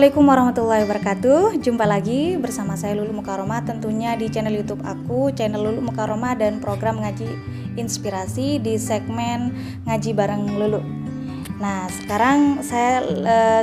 Assalamualaikum warahmatullahi wabarakatuh. Jumpa lagi bersama saya Lulu Mukaroma, tentunya di channel YouTube aku, channel Lulu Mukaroma, dan program ngaji inspirasi di segmen ngaji bareng Lulu. Nah, sekarang saya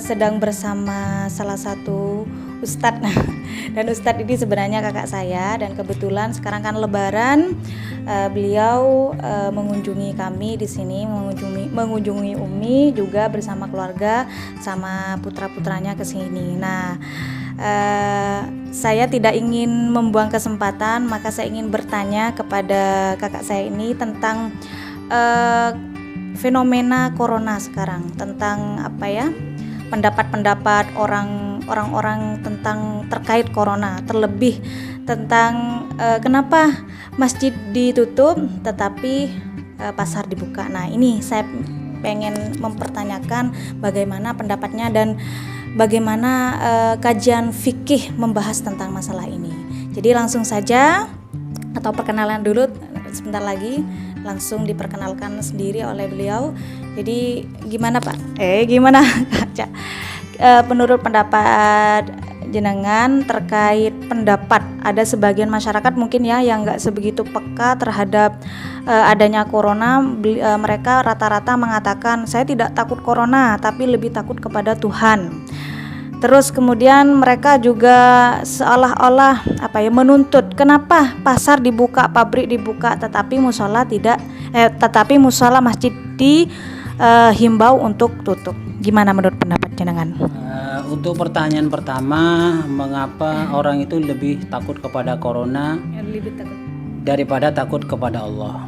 sedang bersama salah satu ustadz. Dan ustadz ini sebenarnya kakak saya, dan kebetulan sekarang kan Lebaran, beliau mengunjungi kami di sini, mengunjungi Umi juga bersama keluarga sama putra-putranya ke sini. Nah, saya tidak ingin membuang kesempatan, maka saya ingin bertanya kepada kakak saya ini tentang fenomena corona sekarang, tentang apa ya, pendapat-pendapat orang-orang tentang terkait corona, terlebih tentang kenapa masjid ditutup tetapi pasar dibuka. Nah, ini saya pengen mempertanyakan bagaimana pendapatnya dan bagaimana kajian fikih membahas tentang masalah ini. Jadi langsung saja, atau perkenalan dulu sebentar lagi, langsung diperkenalkan sendiri oleh beliau. Jadi gimana Pak? Gimana Kak? Menurut pendapat jenengan terkait pendapat ada sebagian masyarakat mungkin ya yang nggak sebegitu peka terhadap adanya corona, mereka rata-rata mengatakan saya tidak takut corona tapi lebih takut kepada Tuhan. Terus kemudian mereka juga seolah-olah menuntut kenapa pasar dibuka, pabrik dibuka, tetapi musola masjid dihimbau untuk tutup. Gimana menurut pendapat jenengan? Untuk pertanyaan pertama, mengapa orang itu lebih takut kepada corona daripada takut kepada Allah?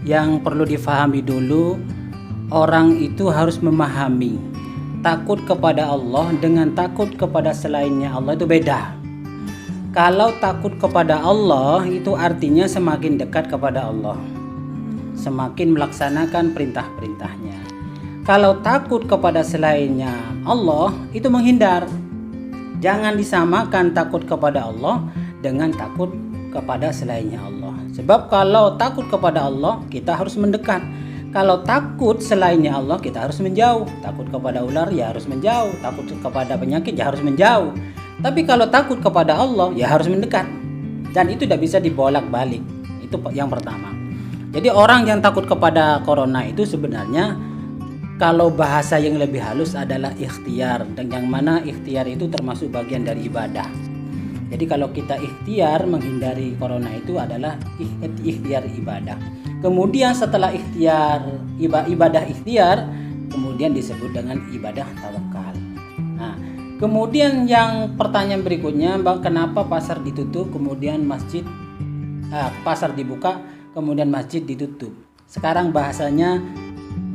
Yang perlu difahami dulu, orang itu harus memahami takut kepada Allah dengan takut kepada selainnya Allah itu beda. Kalau takut kepada Allah itu artinya semakin dekat kepada Allah, semakin melaksanakan perintah-perintahnya. Kalau takut kepada selainnya Allah itu menghindar. Jangan disamakan takut kepada Allah dengan takut kepada selainnya Allah. Sebab kalau takut kepada Allah kita harus mendekat. Kalau takut selainnya Allah kita harus menjauh. Takut kepada ular ya harus menjauh. Takut kepada penyakit ya harus menjauh. Tapi kalau takut kepada Allah ya harus mendekat. Dan itu tidak bisa dibolak-balik. Itu yang pertama. Jadi orang yang takut kepada corona itu sebenarnya, kalau bahasa yang lebih halus adalah ikhtiar, dan yang mana ikhtiar itu termasuk bagian dari ibadah. Jadi kalau kita ikhtiar menghindari corona itu adalah ikhtiar ibadah. Kemudian setelah ibadah ikhtiar, kemudian disebut dengan ibadah tawakal. Nah, kemudian yang pertanyaan berikutnya, kenapa pasar ditutup, kemudian pasar dibuka, kemudian masjid ditutup? Sekarang bahasanya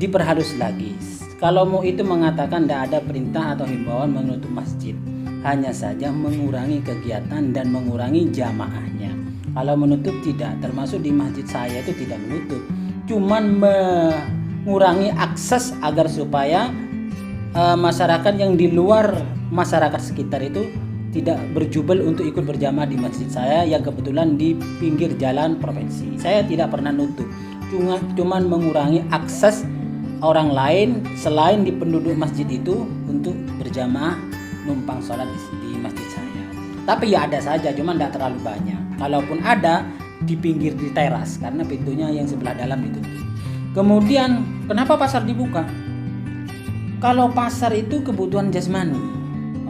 diperhalus lagi. Kalau mau itu mengatakan tidak ada perintah atau himbauan menutup masjid, hanya saja mengurangi kegiatan dan mengurangi jamaahnya. Kalau menutup tidak, termasuk di masjid saya itu tidak menutup, cuman mengurangi akses agar supaya masyarakat yang di luar masyarakat sekitar itu tidak berjubel untuk ikut berjamaah di masjid saya yang kebetulan di pinggir jalan provinsi. Saya tidak pernah nutup, cuman mengurangi akses orang lain selain di penduduk masjid itu untuk berjamaah numpang sholat di masjid saya. Tapi ya ada saja, cuman tidak terlalu banyak. Kalaupun ada, di pinggir, di teras, karena pintunya yang sebelah dalam ditutup. Kemudian kenapa pasar dibuka? Kalau pasar itu kebutuhan jasmani.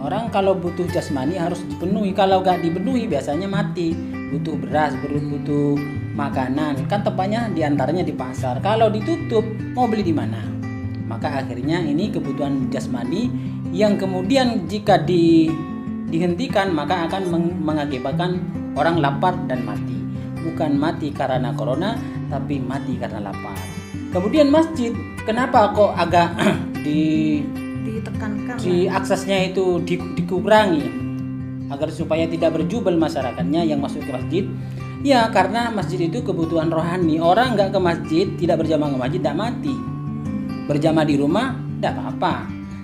Orang kalau butuh jasmani harus dipenuhi. Kalau nggak dipenuhi biasanya mati. Butuh beras, butuh makanan. Kan tempatnya diantaranya di pasar. Kalau ditutup, mau beli di mana? Maka akhirnya ini kebutuhan jasmani yang kemudian jika dihentikan maka akan mengakibatkan orang lapar dan mati. Bukan mati karena corona, tapi mati karena lapar. Kemudian masjid, kenapa kok agak ditekankan, aksesnya itu dikurangi agar supaya tidak berjubel masyarakatnya yang masuk ke masjid? Ya, karena masjid itu kebutuhan rohani. Orang nggak ke masjid, tidak berjamaah ke masjid, tidak mati. Berjamaah di rumah, tidak apa-apa.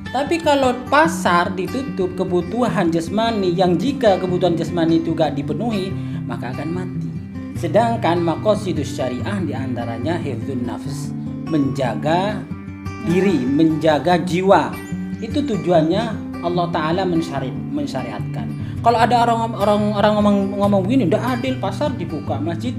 Tapi kalau pasar ditutup, kebutuhan jasmani yang jika kebutuhan jasmani itu gak dipenuhi, maka akan mati. Sedangkan maqasidus syariah diantaranya hifdzun nafs, menjaga diri, menjaga jiwa. Itu tujuannya Allah Ta'ala mensyariatkan. Kalau ada orang ngomong begini, udah adil, pasar dibuka, masjid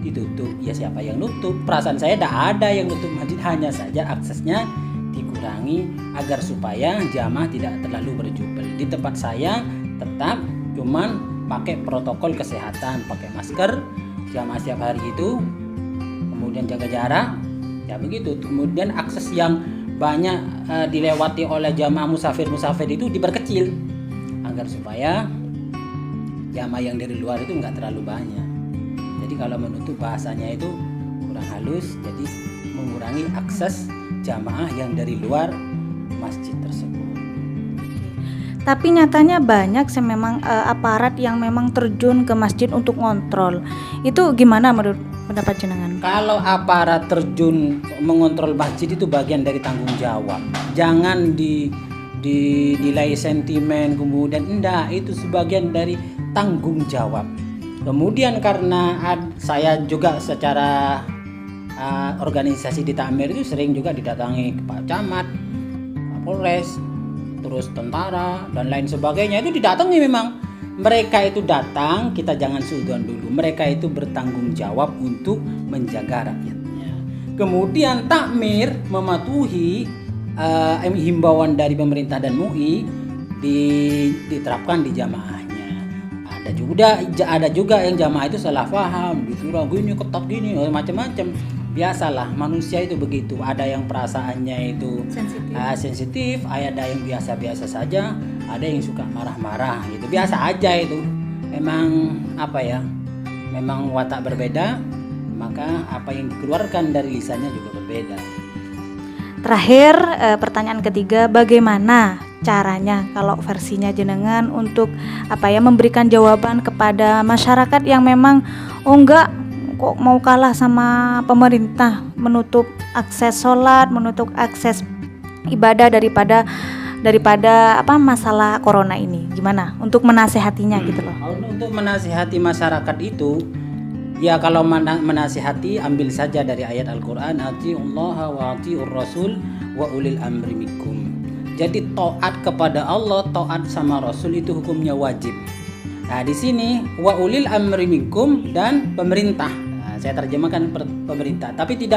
ditutup. Ya siapa yang nutup? Perasaan saya tidak ada yang nutup masjid, hanya saja aksesnya dikurangi agar supaya jamaah tidak terlalu berjubel. Di tempat saya tetap cuman pakai protokol kesehatan, pakai masker, jamaah setiap hari itu, kemudian jaga jarak, ya begitu. Kemudian akses yang banyak dilewati oleh jamaah musafir itu diperkecil agar supaya jamaah yang dari luar itu nggak terlalu banyak. Jadi kalau menutup bahasanya itu kurang halus, jadi mengurangi akses jamaah yang dari luar masjid tersebut. Tapi nyatanya banyak memang aparat yang memang terjun ke masjid untuk ngontrol. Itu gimana menurut pendapat jenengan? Kalau aparat terjun mengontrol masjid itu bagian dari tanggung jawab. Jangan dinilai sentimen kemudian, enggak, itu sebagian dari tanggung jawab. Kemudian karena saya juga secara organisasi di Takmir itu sering juga didatangi Pak Camat, Polres, terus tentara dan lain sebagainya, itu didatangi. Memang mereka itu datang, kita jangan suudzon dulu, mereka itu bertanggung jawab untuk menjaga rakyatnya. Kemudian Takmir mematuhi himbauan dari pemerintah dan MUI diterapkan di jamaahnya. Ada juga yang jamaah itu salah paham, dikira gini ketat gini, macam-macam. Biasalah, manusia itu begitu. Ada yang perasaannya itu sensitif, ada yang biasa-biasa saja, ada yang suka marah-marah gitu. Biasa aja itu. Memang memang watak berbeda, maka apa yang dikeluarkan dari lisannya juga berbeda. Terakhir, pertanyaan ketiga, bagaimana caranya kalau versinya jenengan untuk memberikan jawaban kepada masyarakat yang memang enggak kok mau kalah sama pemerintah, menutup akses sholat, menutup akses ibadah daripada masalah corona ini. Gimana untuk menasehatinya gitu loh? Untuk menasihati masyarakat itu, ya kalau menasihati ambil saja dari ayat Al-Qur'an, atiullaha wa atiur rasul wa ulil amri minkum. Jadi taat kepada Allah, taat sama Rasul itu hukumnya wajib. Nah, di sini wa ulil amri minkum dan pemerintah. Nah, saya terjemahkan pemerintah, tapi di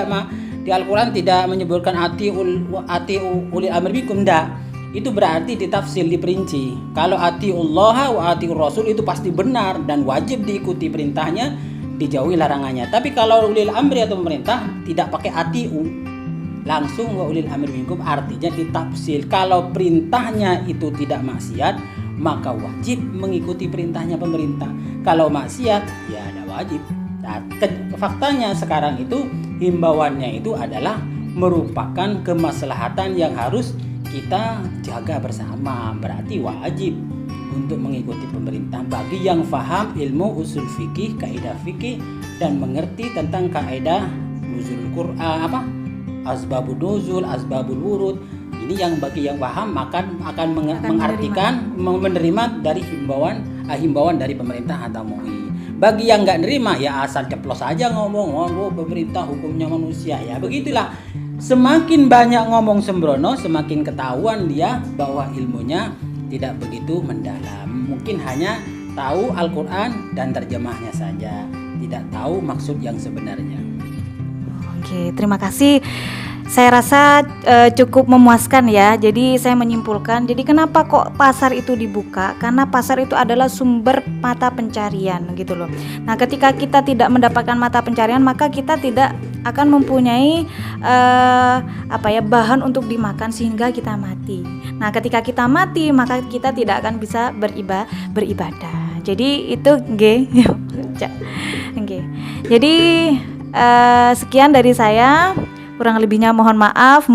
Al-Qur'an tidak menyebutkan ati ulil amri minkum, enggak. Itu berarti ditafsir, diperinci. Kalau atiullaha wa atiur rasul itu pasti benar dan wajib diikuti perintahnya, dijauhi larangannya. Tapi kalau ulil amri atau pemerintah tidak pakai atiu, langsung wa ulil amri minkum, artinya ditafsir. Kalau perintahnya itu tidak maksiat, maka wajib mengikuti perintahnya pemerintah. Kalau maksiat, ya ada wajib. Nah, faktanya sekarang itu himbauannya itu adalah merupakan kemaslahatan yang harus kita jaga bersama. Berarti wajib untuk mengikuti pemerintah bagi yang faham ilmu usul fikih, kaidah fikih, dan mengerti tentang kaidah nuzul Quran, asbabun nuzul, asbabul wurud. Ini yang bagi yang paham akan mengartikan menerima dari himbauan dari pemerintah atau MUI. Bagi yang nggak nerima, ya asal ceplos aja ngomong, pemerintah hukumnya manusia, ya begitulah. Semakin banyak ngomong sembrono, semakin ketahuan dia bahwa ilmunya tidak begitu mendalam. Mungkin hanya tahu Al-Quran dan terjemahnya saja, tidak tahu maksud yang sebenarnya. Oke, terima kasih. Saya rasa cukup memuaskan ya. Jadi saya menyimpulkan, jadi kenapa kok pasar itu dibuka? Karena pasar itu adalah sumber mata pencarian gitu loh. Nah, ketika kita tidak mendapatkan mata pencarian, maka kita tidak akan mempunyai bahan untuk dimakan sehingga kita mati. Nah, ketika kita mati, maka kita tidak akan bisa beribadah. Jadi itu nggih. Jadi sekian dari saya. Kurang lebihnya mohon maaf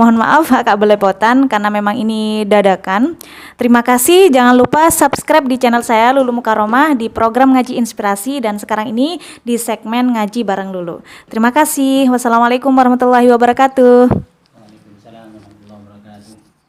agak belepotan karena memang ini dadakan. Terima kasih, jangan lupa subscribe di channel saya Lulu Mukaromah di program Ngaji Inspirasi dan sekarang ini di segmen Ngaji Bareng Lulu. Terima kasih. Wassalamualaikum warahmatullahi wabarakatuh. Waalaikumsalam warahmatullahi wabarakatuh.